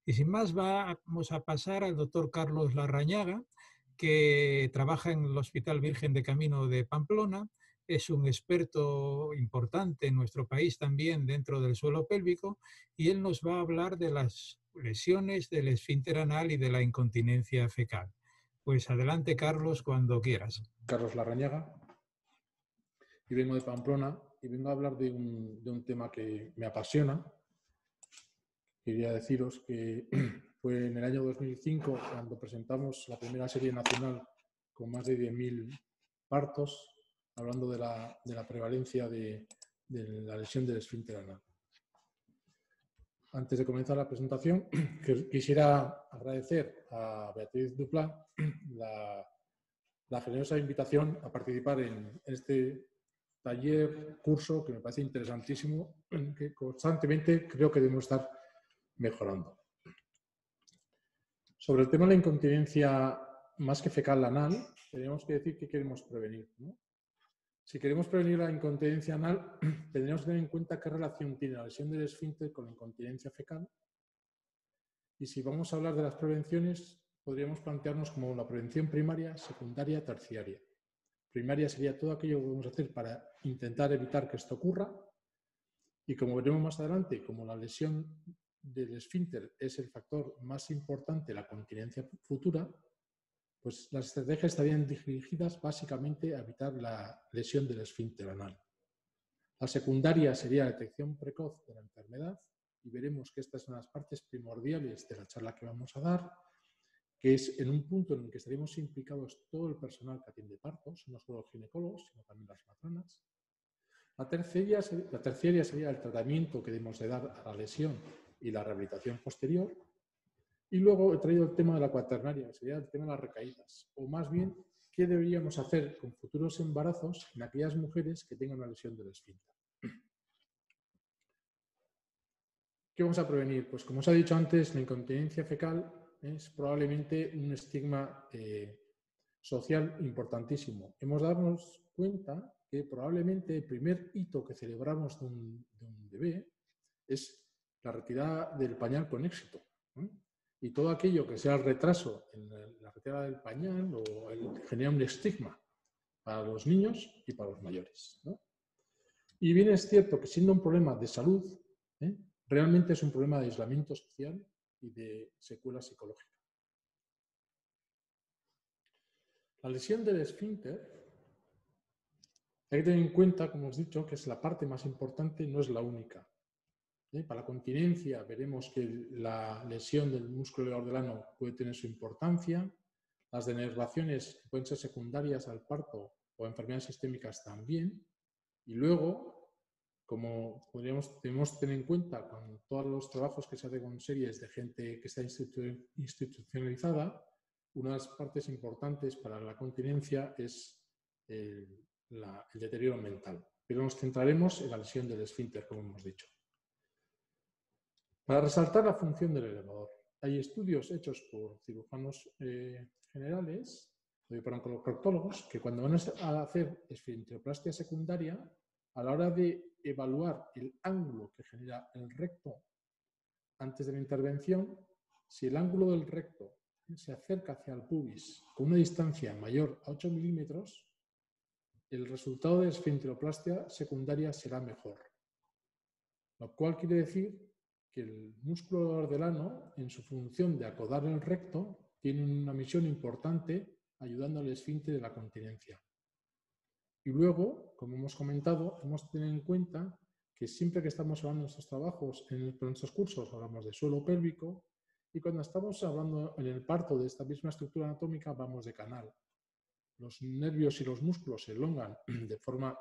Y sin más, vamos a pasar al doctor Carlos Larrañaga, que trabaja en el Hospital Virgen de Camino de Pamplona. Es un experto importante en nuestro país también dentro del suelo pélvico y él nos va a hablar de las lesiones del esfínter anal y de la incontinencia fecal. Pues adelante, Carlos, cuando quieras. Carlos Larrañaga, y vengo de Pamplona y vengo a hablar de un tema que me apasiona. Quería deciros que fue en el año 2005 cuando presentamos la primera serie nacional con más de 10.000 partos, hablando de la prevalencia de la lesión del esfínter anal. Antes de comenzar la presentación, quisiera agradecer a Beatriz Duplá la generosa invitación a participar en este taller, curso, que me parece interesantísimo, en que constantemente creo que debemos estar mejorando. Sobre el tema de la incontinencia más que fecal anal, tenemos que decir que queremos prevenir, ¿no? Si queremos prevenir la incontinencia anal, tendríamos que tener en cuenta qué relación tiene la lesión del esfínter con la incontinencia fecal. Y si vamos a hablar de las prevenciones, podríamos plantearnos como la prevención primaria, secundaria, terciaria. Primaria sería todo aquello que podemos hacer para intentar evitar que esto ocurra. Y como veremos más adelante, como la lesión del esfínter es el factor más importante de la continencia futura, pues las estrategias estarían dirigidas básicamente a evitar la lesión del esfínter anal. La secundaria sería la detección precoz de la enfermedad, y veremos que estas son las partes primordiales de la charla que vamos a dar, que es en un punto en el que estaríamos implicados todo el personal que atiende partos, no solo los ginecólogos, sino también las matronas. La terciaria sería el tratamiento que debemos de dar a la lesión y la rehabilitación posterior. Y luego he traído el tema de la cuaternaria, que sería el tema de las recaídas, o más bien, ¿qué deberíamos hacer con futuros embarazos en aquellas mujeres que tengan una lesión del esfínter? ¿Qué vamos a prevenir? Pues como os he dicho antes, la incontinencia fecal es probablemente un estigma social importantísimo. Hemos de darnos cuenta que probablemente el primer hito que celebramos de un bebé es la retirada del pañal con éxito, ¿no? Y todo aquello que sea el retraso en la retirada del pañal genera un estigma para los niños y para los mayores, ¿no? Y bien es cierto que siendo un problema de salud, realmente es un problema de aislamiento social y de secuela psicológica. La lesión del esfínter, hay que tener en cuenta, como os he dicho, que es la parte más importante, no es la única. Para la continencia veremos que la lesión del músculo hordelano puede tener su importancia, las denervaciones pueden ser secundarias al parto o enfermedades sistémicas también, y luego, como debemos tener en cuenta con todos los trabajos que se hacen con series de gente que está institucionalizada, una de las partes importantes para la continencia es el deterioro mental. Pero nos centraremos en la lesión del esfínter, como hemos dicho. Para resaltar la función del elevador, hay estudios hechos por cirujanos generales, por oncoproctólogos, que cuando van a hacer esfinteroplastia secundaria, a la hora de evaluar el ángulo que genera el recto antes de la intervención, si el ángulo del recto se acerca hacia el pubis con una distancia mayor a 8 milímetros, el resultado de esfinteroplastia secundaria será mejor. Lo cual quiere decir que el músculo hordelano, en su función de acodar el recto, tiene una misión importante ayudando al esfínter de la continencia. Y luego, como hemos comentado, hemos de tener en cuenta que siempre que estamos hablando de nuestros trabajos, en nuestros cursos, hablamos de suelo pélvico, y cuando estamos hablando en el parto de esta misma estructura anatómica, hablamos de canal. Los nervios y los músculos se elongan de forma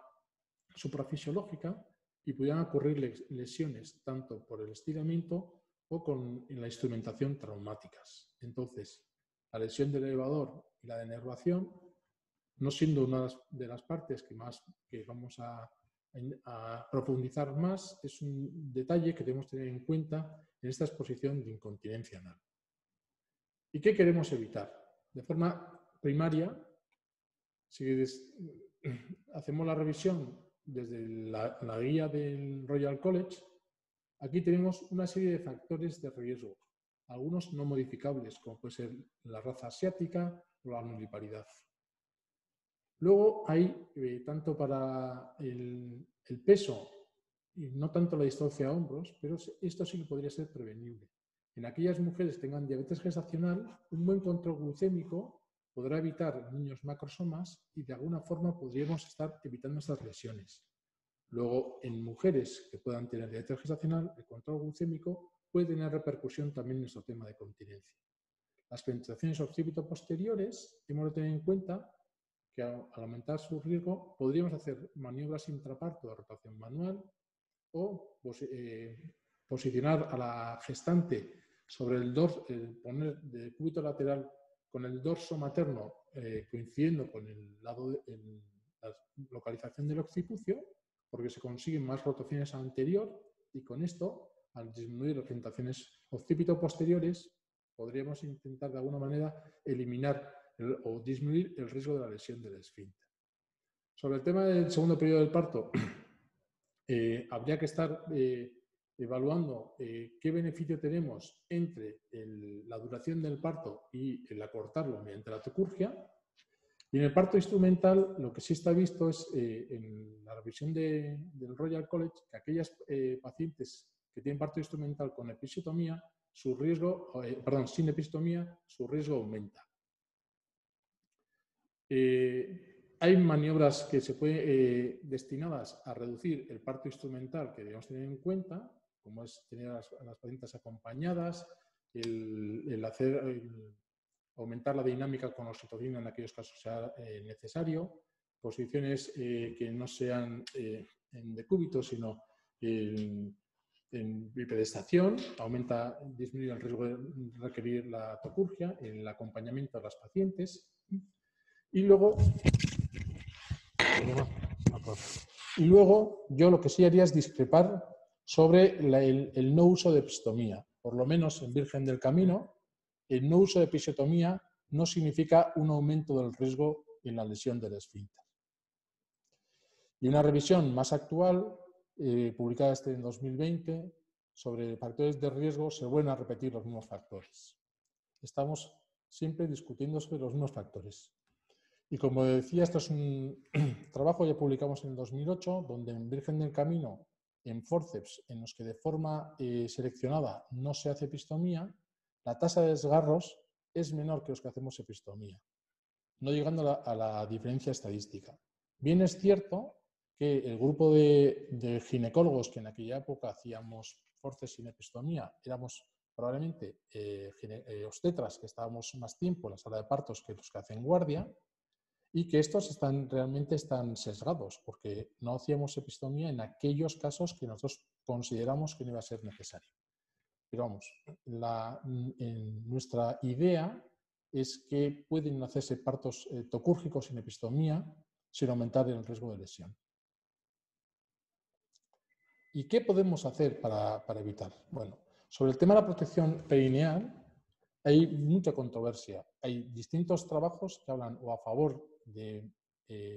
suprafisiológica y pudieran ocurrir lesiones tanto por el estiramiento o con la instrumentación traumáticas. Entonces, la lesión del elevador y la denervación, no siendo una de las partes que vamos a profundizar más, es un detalle que debemos tener en cuenta en esta exposición de incontinencia anal. ¿Y qué queremos evitar? De forma primaria, si hacemos la revisión desde la guía del Royal College, aquí tenemos una serie de factores de riesgo. algunos no modificables, como puede ser la raza asiática o la nulliparidad. Luego hay, tanto para el peso, y no tanto la distocia a hombros, pero esto sí que podría ser prevenible. En aquellas mujeres que tengan diabetes gestacional, un buen control glucémico podrá evitar niños macrosomas y de alguna forma podríamos estar evitando estas lesiones. Luego, en mujeres que puedan tener diabetes gestacional, el control glucémico puede tener repercusión también en nuestro tema de continencia. Las penetraciones occipito-posteriores, hemos de tener en cuenta que al aumentar su riesgo podríamos hacer maniobras intraparto de rotación manual o posicionar a la gestante sobre el dorso, poner de cúbito lateral con el dorso materno coincidiendo con la localización del occipucio, porque se consiguen más rotaciones anterior y con esto, al disminuir las rotaciones occipito-posteriores, podríamos intentar de alguna manera eliminar o disminuir el riesgo de la lesión del esfínter. Sobre el tema del segundo periodo del parto, habría que estar evaluando qué beneficio tenemos entre la duración del parto y el acortarlo mediante la tocurgia. Y en el parto instrumental, lo que sí está visto es en la revisión del Royal College que aquellas pacientes que tienen parto instrumental con episiotomía, su riesgo, sin episiotomía, su riesgo aumenta. Hay maniobras que se pueden destinadas a reducir el parto instrumental que debemos tener en cuenta, como es tener a las pacientes acompañadas, aumentar la dinámica con oxitocina en aquellos casos sea necesario, posiciones que no sean en decúbito, sino en bipedestación, disminuye el riesgo de requerir la tocurgia, el acompañamiento a las pacientes. Y luego yo lo que sí haría es discrepar sobre el no uso de epistomía. Por lo menos en Virgen del Camino, el no uso de episiotomía no significa un aumento del riesgo en la lesión del esfínter. Y una revisión más actual, publicada en 2020, sobre factores de riesgo, se vuelven a repetir los mismos factores. Estamos siempre discutiendo sobre los mismos factores. Y como decía, esto es un trabajo que publicamos en el 2008, donde en Virgen del Camino, en forceps, en los que de forma seleccionada no se hace epistomía, la tasa de desgarros es menor que los que hacemos epistomía, no llegando a la diferencia estadística. Bien es cierto que el grupo de ginecólogos que en aquella época hacíamos forceps sin epistomía, éramos probablemente obstetras que estábamos más tiempo en la sala de partos que los que hacen guardia, y que estos realmente están sesgados, porque no hacíamos epistomía en aquellos casos que nosotros consideramos que no iba a ser necesario. Pero vamos, nuestra idea es que pueden hacerse partos tocúrgicos sin epistomía sin aumentar el riesgo de lesión. ¿Y qué podemos hacer para evitar? Bueno, sobre el tema de la protección perineal hay mucha controversia. Hay distintos trabajos que hablan o a favor de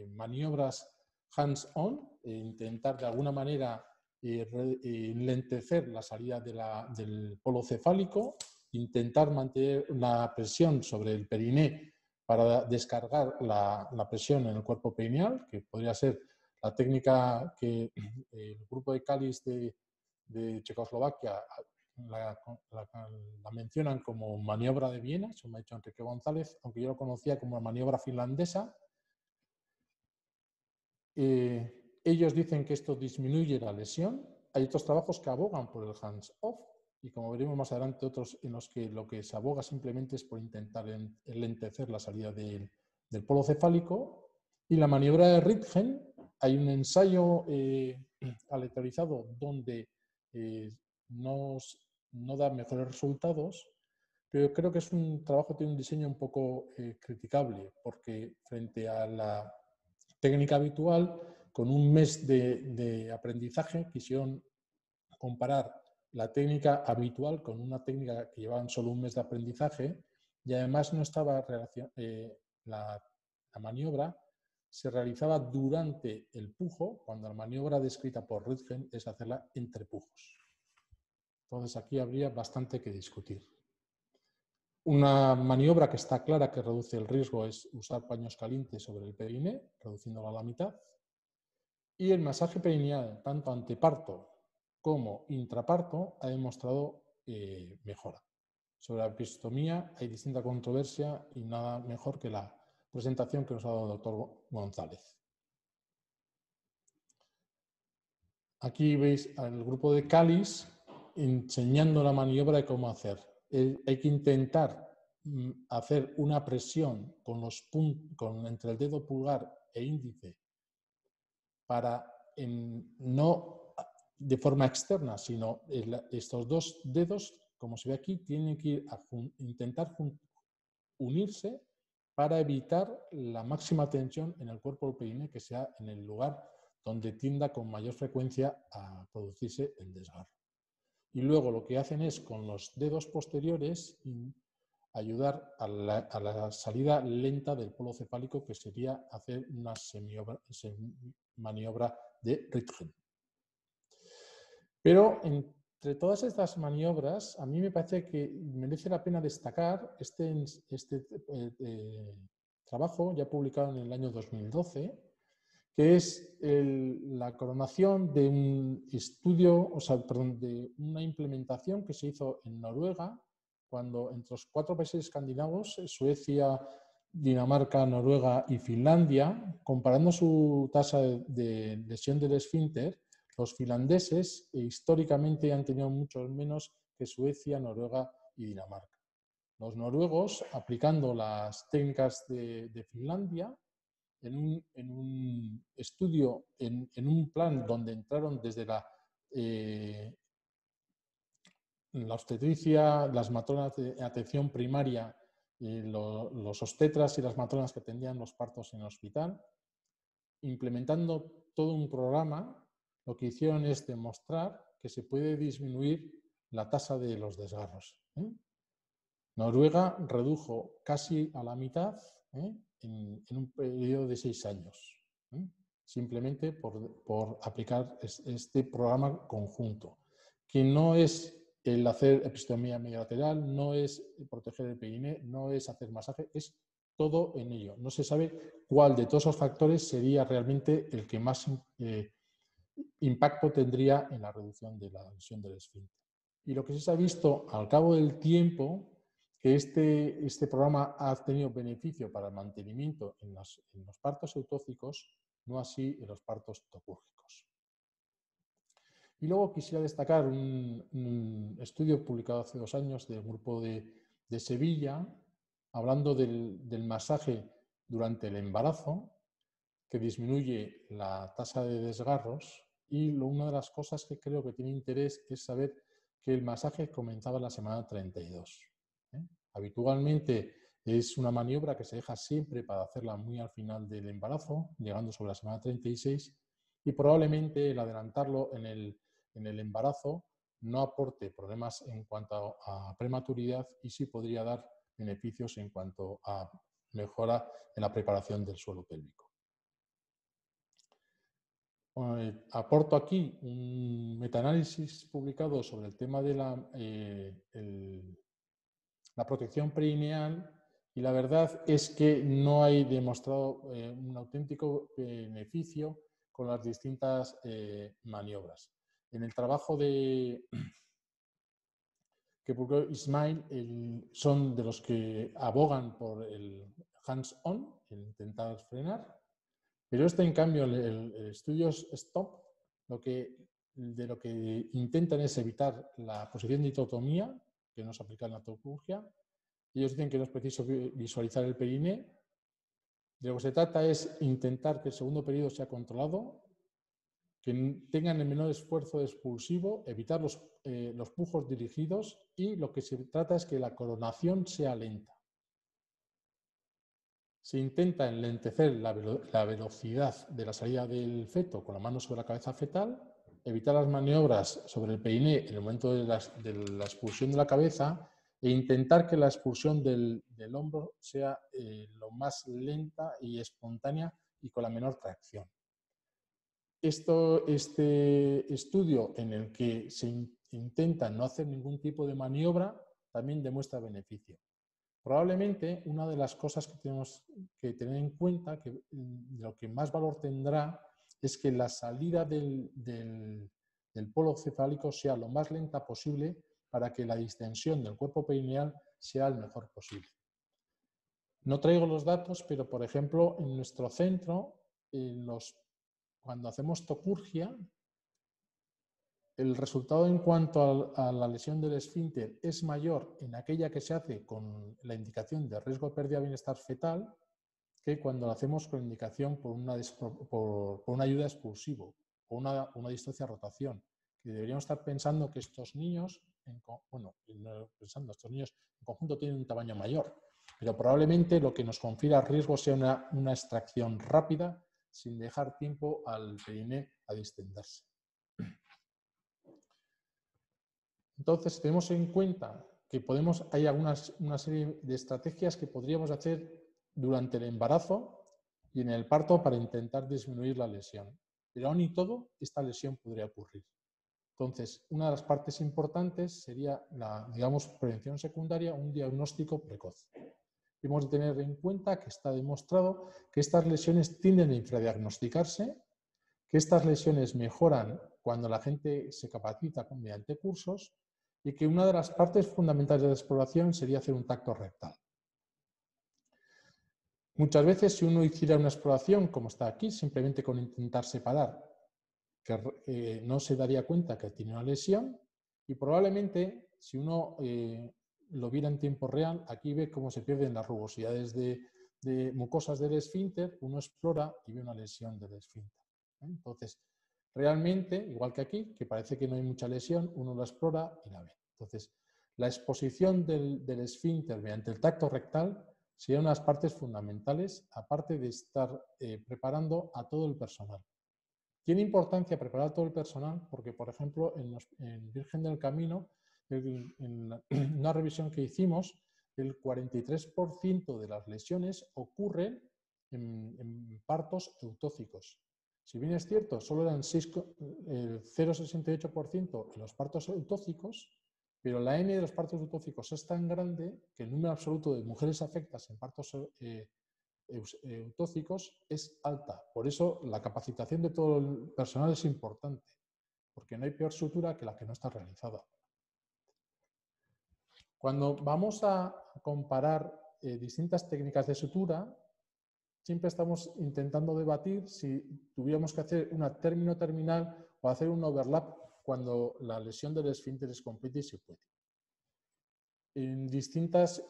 maniobras hands-on, intentar de alguna manera lentecer la salida del polo cefálico, intentar mantener una presión sobre el periné para descargar la presión en el cuerpo perineal, que podría ser la técnica que el grupo de Cáliz de Checoslovaquia la mencionan como maniobra de Viena, eso me ha dicho Enrique González, aunque yo lo conocía como maniobra finlandesa. Ellos dicen que esto disminuye la lesión. Hay otros trabajos que abogan por el hands-off y, como veremos más adelante, otros en los que lo que se aboga simplemente es por intentar enlentecer la salida del polo cefálico. Y la maniobra de Röntgen, hay un ensayo aleatorizado donde no da mejores resultados, pero creo que es un trabajo que tiene un diseño un poco criticable, porque frente a la técnica habitual, con un mes de aprendizaje, quisieron comparar la técnica habitual con una técnica que llevaban solo un mes de aprendizaje y además no estaba la maniobra se realizaba durante el pujo, cuando la maniobra descrita por Röntgen es hacerla entre pujos. Entonces aquí habría bastante que discutir. Una maniobra que está clara que reduce el riesgo es usar paños calientes sobre el periné, reduciéndolo a la mitad. Y el masaje perineal, tanto anteparto como intraparto, ha demostrado mejora. Sobre la epistomía hay distinta controversia y nada mejor que la presentación que nos ha dado el doctor González. Aquí veis al grupo de Cáliz enseñando la maniobra de cómo hacer. Hay que intentar hacer una presión con los entre el dedo pulgar e índice para no de forma externa, sino estos dos dedos, como se ve aquí, tienen que ir a intentar unirse para evitar la máxima tensión en el cuerpo del periné, que sea en el lugar donde tienda con mayor frecuencia a producirse el desgarro. Y luego lo que hacen es, con los dedos posteriores, ayudar a la salida lenta del polo cefálico, que sería hacer una maniobra de Röntgen. Pero entre todas estas maniobras, a mí me parece que merece la pena destacar este trabajo ya publicado en el año 2012, que es la coronación de un estudio, de una implementación que se hizo en Noruega, cuando entre los 4 países escandinavos, Suecia, Dinamarca, Noruega y Finlandia, comparando su tasa de lesión del esfínter, los finlandeses históricamente han tenido mucho menos que Suecia, Noruega y Dinamarca. Los noruegos, aplicando las técnicas de Finlandia, en un estudio, en un plan donde entraron desde la obstetricia, las matronas de atención primaria, los obstetras y las matronas que atendían los partos en el hospital, implementando todo un programa, lo que hicieron es demostrar que se puede disminuir la tasa de los desgarros. Noruega redujo casi a la mitad en un periodo de 6 años, simplemente por aplicar este programa conjunto, que no es el hacer epistomía mediolateral, no es proteger el periné, no es hacer masaje, es todo en ello. No se sabe cuál de todos esos factores sería realmente el que más impacto tendría en la reducción de la lesión del esfínter. Y lo que sí se ha visto al cabo del tiempo, que este programa ha tenido beneficio para el mantenimiento en los partos eutóxicos, no así en los partos tocúrgicos. Y luego quisiera destacar un estudio publicado hace 2 años del grupo de Sevilla, hablando del masaje durante el embarazo, que disminuye la tasa de desgarros. Y una de las cosas que creo que tiene interés es saber que el masaje comenzaba en la semana 32. Habitualmente es una maniobra que se deja siempre para hacerla muy al final del embarazo, llegando sobre la semana 36, y probablemente el adelantarlo en el embarazo no aporte problemas en cuanto a prematuridad y sí podría dar beneficios en cuanto a mejora en la preparación del suelo pélvico. Aporto aquí un metaanálisis publicado sobre el tema de la protección perineal, y la verdad es que no hay demostrado un auténtico beneficio con las distintas maniobras. En el trabajo que publicó Ismail, son de los que abogan por el hands-on, el intentar frenar, pero en cambio, el estudio STOP, de lo que intentan es evitar la posición de histotomía, que no se aplica en la tocurgia. Ellos dicen que no es preciso visualizar el periné. De lo que se trata es intentar que el segundo periodo sea controlado, que tengan el menor esfuerzo expulsivo, evitar los pujos dirigidos, y lo que se trata es que la coronación sea lenta. Se intenta enlentecer la velocidad de la salida del feto con la mano sobre la cabeza fetal, evitar las maniobras sobre el periné en el momento de la expulsión de la cabeza, e intentar que la expulsión del hombro sea lo más lenta y espontánea y con la menor tracción. Este estudio, en el que se intenta no hacer ningún tipo de maniobra, también demuestra beneficio. Probablemente una de las cosas que tenemos que tener en cuenta, que lo que más valor tendrá, es que la salida del polo cefálico sea lo más lenta posible para que la distensión del cuerpo perineal sea el mejor posible. No traigo los datos, pero por ejemplo en nuestro centro, cuando hacemos tocurgia, el resultado en cuanto a la lesión del esfínter es mayor en aquella que se hace con la indicación de riesgo de pérdida de bienestar fetal que cuando lo hacemos con indicación por una ayuda expulsivo o una distancia de rotación. Que deberíamos estar pensando que estos niños, estos niños en conjunto tienen un tamaño mayor, pero probablemente lo que nos confiera riesgo sea una extracción rápida sin dejar tiempo al periné a distenderse. Entonces, tenemos en cuenta que hay una serie de estrategias que podríamos hacer durante el embarazo y en el parto para intentar disminuir la lesión. Pero aún y todo, esta lesión podría ocurrir. Entonces, una de las partes importantes sería la, digamos, prevención secundaria, un diagnóstico precoz. Hemos de tener en cuenta que está demostrado que estas lesiones tienden a infradiagnosticarse, que estas lesiones mejoran cuando la gente se capacita mediante cursos y que una de las partes fundamentales de la exploración sería hacer un tacto rectal. Muchas veces, si uno hiciera una exploración, como está aquí, simplemente con intentar separar, que no se daría cuenta que tiene una lesión y probablemente, si uno lo viera en tiempo real, aquí ve cómo se pierden las rugosidades de mucosas del esfínter, uno explora y ve una lesión del esfínter. Entonces, realmente, igual que aquí, que parece que no hay mucha lesión, uno la explora y la ve. Entonces, la exposición del esfínter mediante el tacto rectal sería una de las partes fundamentales, aparte de estar preparando a todo el personal. Tiene importancia preparar a todo el personal porque, por ejemplo, en Virgen del Camino, en una revisión que hicimos, el 43% de las lesiones ocurren en partos eutóxicos. Si bien es cierto, solo eran 0,68% en los partos eutóxicos, pero la N de los partos eutóxicos es tan grande que el número absoluto de mujeres afectadas en partos eutóxicos es alta. Por eso la capacitación de todo el personal es importante, porque no hay peor sutura que la que no está realizada. Cuando vamos a comparar distintas técnicas de sutura, siempre estamos intentando debatir si tuviéramos que hacer una término-terminal o hacer un overlap cuando la lesión del esfínter es completa y se puede. En distintas...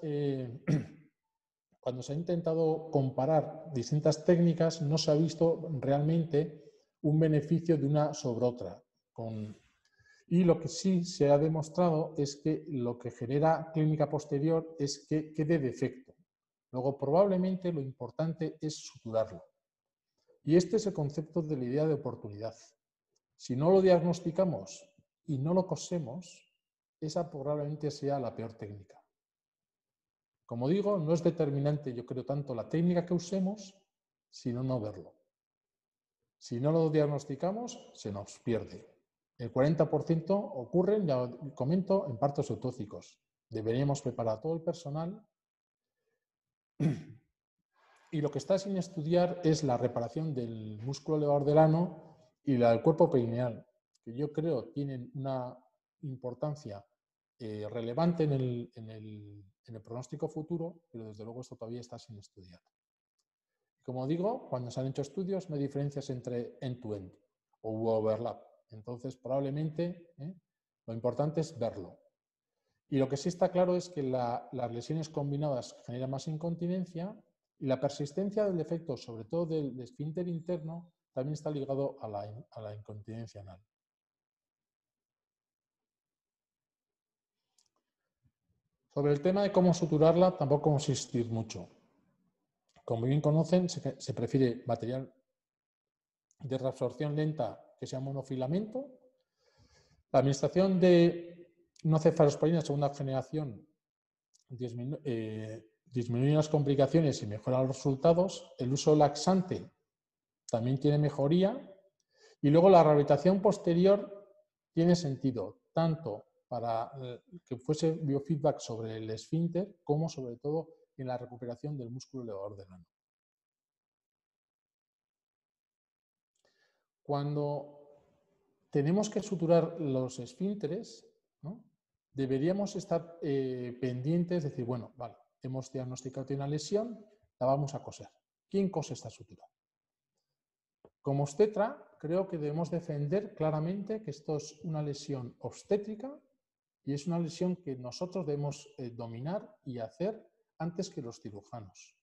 Cuando se ha intentado comparar distintas técnicas, no se ha visto realmente un beneficio de una sobre otra. Y lo que sí se ha demostrado es que lo que genera clínica posterior es que quede defecto. Luego, probablemente lo importante es suturarlo. Y este es el concepto de la idea de oportunidad. Si no lo diagnosticamos y no lo cosemos, esa probablemente sea la peor técnica. Como digo, no es determinante, yo creo, tanto la técnica que usemos, sino no verlo. Si no lo diagnosticamos, se nos pierde. El 40% ocurren, ya comento, en partos eutóxicos. Deberíamos preparar a todo el personal. Y lo que está sin estudiar es la reparación del músculo elevador del ano y la del cuerpo perineal, que yo creo tienen una importancia relevante en el pronóstico futuro, pero desde luego esto todavía está sin estudiar. Como digo, cuando se han hecho estudios no hay diferencias entre end-to-end o overlap. Entonces, probablemente lo importante es verlo. Y lo que sí está claro es que las lesiones combinadas generan más incontinencia y la persistencia del defecto, sobre todo del esfínter interno, también está ligado a la incontinencia anal. Sobre el tema de cómo suturarla, tampoco vamos a insistir mucho. Como bien conocen, se prefiere material de reabsorción lenta que sea monofilamento. La administración de no cefalosporina de segunda generación disminuye las complicaciones y mejora los resultados. El uso laxante también tiene mejoría. Y luego la rehabilitación posterior tiene sentido tanto para que fuese biofeedback sobre el esfínter, como sobre todo en la recuperación del músculo elevador del ano. Cuando tenemos que suturar los esfínteres, ¿no?, deberíamos estar pendientes de decir, bueno, vale, hemos diagnosticado una lesión, la vamos a coser. ¿Quién cose esta sutura? Como obstetra, creo que debemos defender claramente que esto es una lesión obstétrica y es una lesión que nosotros debemos dominar y hacer antes que los cirujanos.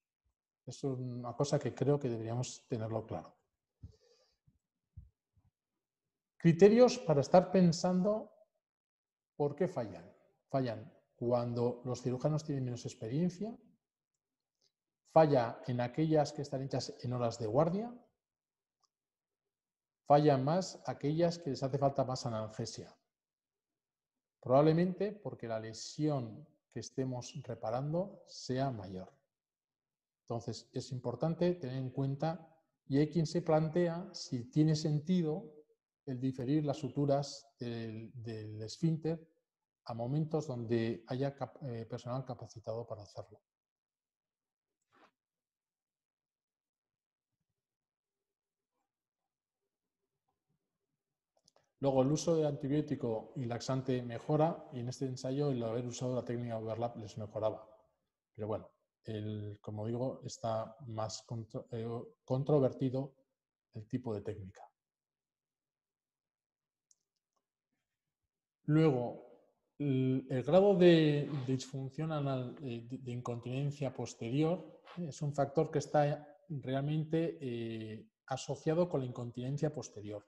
Eso es una cosa que creo que deberíamos tenerlo claro. Criterios para estar pensando por qué fallan. Fallan cuando los cirujanos tienen menos experiencia, falla en aquellas que están hechas en horas de guardia, fallan más aquellas que les hace falta más analgesia. Probablemente porque la lesión que estemos reparando sea mayor. Entonces, es importante tener en cuenta, y hay quien se plantea si tiene sentido el diferir las suturas del esfínter a momentos donde haya personal capacitado para hacerlo. Luego, el uso de antibiótico y laxante mejora, y en este ensayo el haber usado la técnica overlap les mejoraba. Pero bueno, como digo, está más controvertido el tipo de técnica. Luego, el grado de disfunción anal, de incontinencia posterior, es un factor que está realmente asociado con la incontinencia posterior.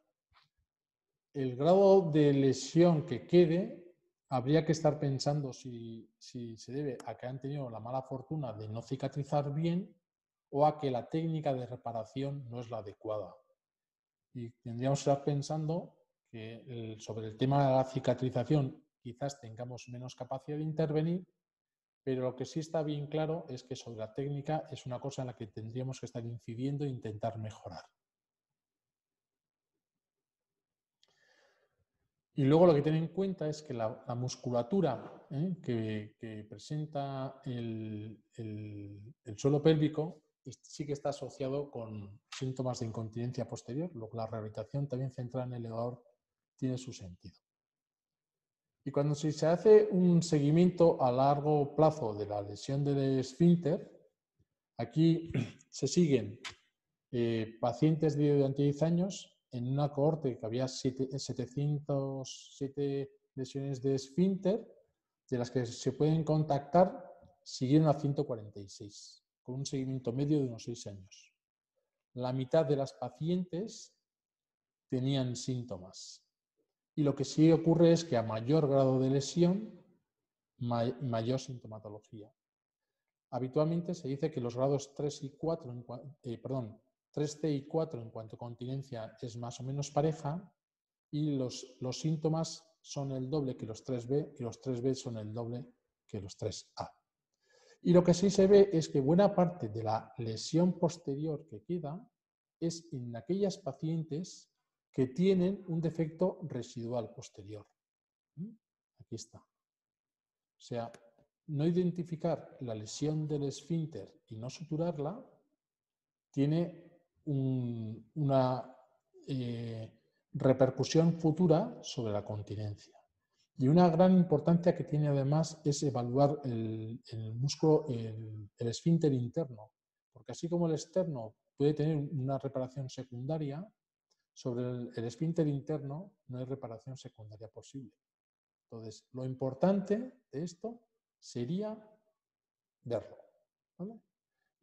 El grado de lesión que quede, habría que estar pensando si se debe a que han tenido la mala fortuna de no cicatrizar bien o a que la técnica de reparación no es la adecuada. Y tendríamos que estar pensando que sobre el tema de la cicatrización quizás tengamos menos capacidad de intervenir, pero lo que sí está bien claro es que sobre la técnica es una cosa en la que tendríamos que estar incidiendo e intentar mejorar. Y luego lo que tener en cuenta es que la musculatura que presenta el suelo pélvico sí que está asociado con síntomas de incontinencia posterior, lo que la rehabilitación también centrada en el elevador tiene su sentido. Y cuando se hace un seguimiento a largo plazo de la lesión del esfínter, aquí se siguen pacientes de 10 años en una cohorte que había 707 lesiones de esfínter, de las que se pueden contactar, siguieron a 146, con un seguimiento medio de unos 6 años. La mitad de las pacientes tenían síntomas. Y lo que sí ocurre es que a mayor grado de lesión, mayor sintomatología. Habitualmente se dice que los grados 3C y 4 en cuanto a continencia es más o menos pareja y los síntomas son el doble que los 3B y los 3B son el doble que los 3A. Y lo que sí se ve es que buena parte de la lesión posterior que queda es en aquellas pacientes que tienen un defecto residual posterior. Aquí está. O sea, no identificar la lesión del esfínter y no suturarla tiene una repercusión futura sobre la continencia. Y una gran importancia que tiene además es evaluar el músculo, el esfínter interno, porque así como el externo puede tener una reparación secundaria, sobre el esfínter interno no hay reparación secundaria posible. Entonces, lo importante de esto sería verlo, ¿vale?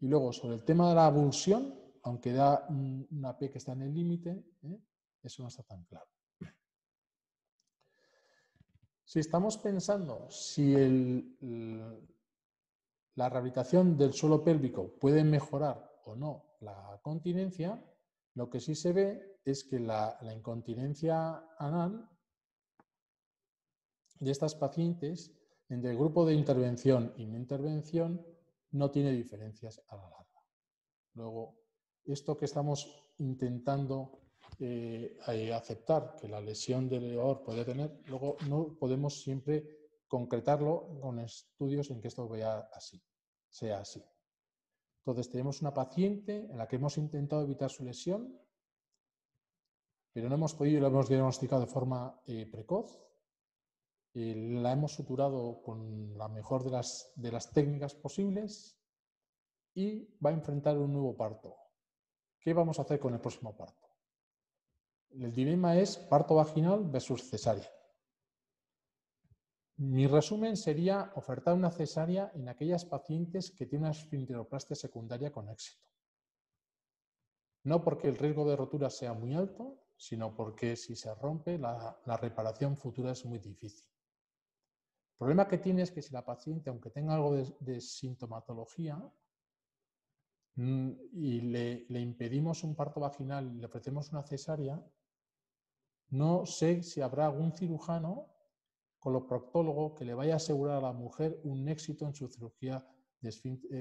Y luego, sobre el tema de la avulsión, aunque da una P que está en el límite, eso no está tan claro. Si estamos pensando si la rehabilitación del suelo pélvico puede mejorar o no la continencia, lo que sí se ve es que la incontinencia anal de estas pacientes, entre el grupo de intervención y no intervención, no tiene diferencias a la larga. Luego, esto que estamos intentando aceptar que la lesión del elevador puede tener, luego no podemos siempre concretarlo con estudios en que esto sea así. Entonces tenemos una paciente en la que hemos intentado evitar su lesión, pero no hemos podido y lo hemos diagnosticado de forma precoz. La hemos suturado con la mejor de las técnicas posibles y va a enfrentar un nuevo parto. ¿Qué vamos a hacer con el próximo parto? El dilema es parto vaginal versus cesárea. Mi resumen sería ofertar una cesárea en aquellas pacientes que tienen una esfinteroplastia secundaria con éxito. No porque el riesgo de rotura sea muy alto, sino porque si se rompe, la reparación futura es muy difícil. El problema que tiene es que si la paciente, aunque tenga algo de sintomatología, y le impedimos un parto vaginal y le ofrecemos una cesárea, no sé si habrá algún cirujano coloproctólogo que le vaya a asegurar a la mujer un éxito en su cirugía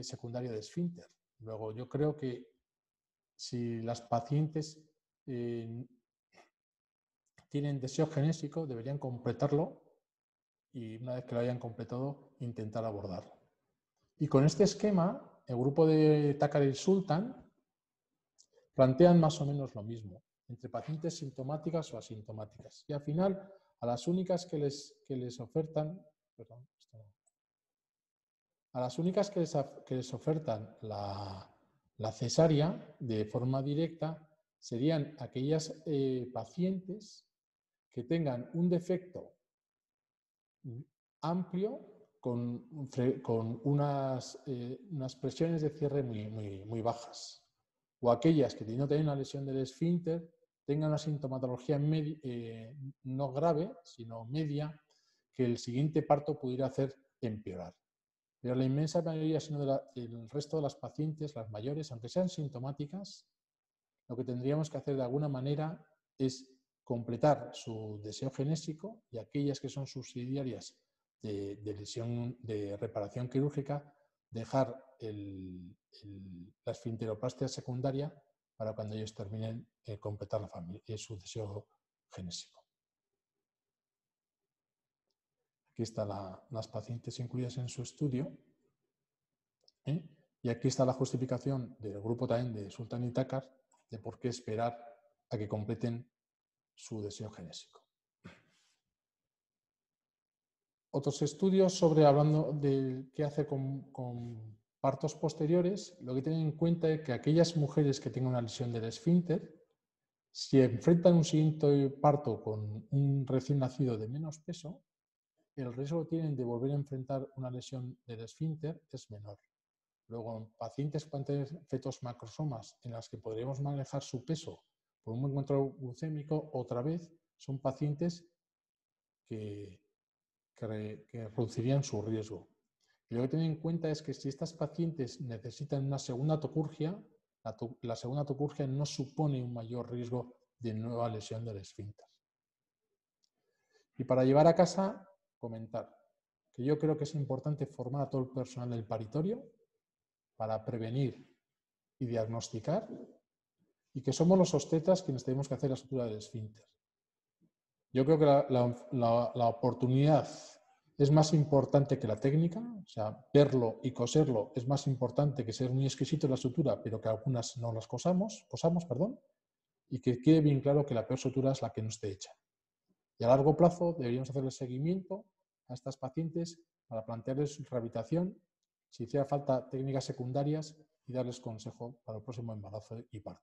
secundaria de esfínter. Luego, yo creo que si las pacientes tienen deseo genésico, deberían completarlo y una vez que lo hayan completado, intentar abordarlo. Y con este esquema, el grupo de Takar y Sultan plantean más o menos lo mismo, entre pacientes sintomáticas o asintomáticas. Y al final, a las únicas que les ofertan, la cesárea de forma directa serían aquellas pacientes que tengan un defecto amplio con unas presiones de cierre muy bajas, o aquellas que no tienen una lesión del esfínter tengan una sintomatología no grave, sino media, que el siguiente parto pudiera hacer empeorar. Pero la inmensa mayoría, sino el resto de las pacientes, las mayores, aunque sean sintomáticas, lo que tendríamos que hacer de alguna manera es completar su deseo genésico y aquellas que son subsidiarias de lesión de reparación quirúrgica, dejar la esfinteroplastia secundaria para cuando ellos terminen completar su deseo genésico. Aquí están las pacientes incluidas en su estudio. Y aquí está la justificación del grupo también de Sultan y Takar de por qué esperar a que completen su deseo genésico. Otros estudios hablando de qué hacer con partos posteriores, lo que tienen en cuenta es que aquellas mujeres que tengan una lesión del esfínter, si enfrentan un siguiente parto con un recién nacido de menos peso, el riesgo que tienen de volver a enfrentar una lesión del esfínter es menor. Luego, en pacientes que pueden tener fetos macrosomas en las que podríamos manejar su peso por un buen control glucémico, otra vez son pacientes que reducirían su riesgo. Y lo que tener en cuenta es que si estas pacientes necesitan una segunda tocurgia, la segunda tocurgia no supone un mayor riesgo de nueva lesión del esfínter. Y para llevar a casa, comentar que yo creo que es importante formar a todo el personal del paritorio para prevenir y diagnosticar, y que somos los obstetras quienes tenemos que hacer la sutura del esfínter. Yo creo que la oportunidad es más importante que la técnica, o sea, verlo y coserlo es más importante que ser muy exquisito en la sutura, pero que algunas no las posamos, y que quede bien claro que la peor sutura es la que no esté hecha. Y a largo plazo deberíamos hacerle seguimiento a estas pacientes para plantearles rehabilitación, si hiciera falta técnicas secundarias y darles consejo para el próximo embarazo y parto.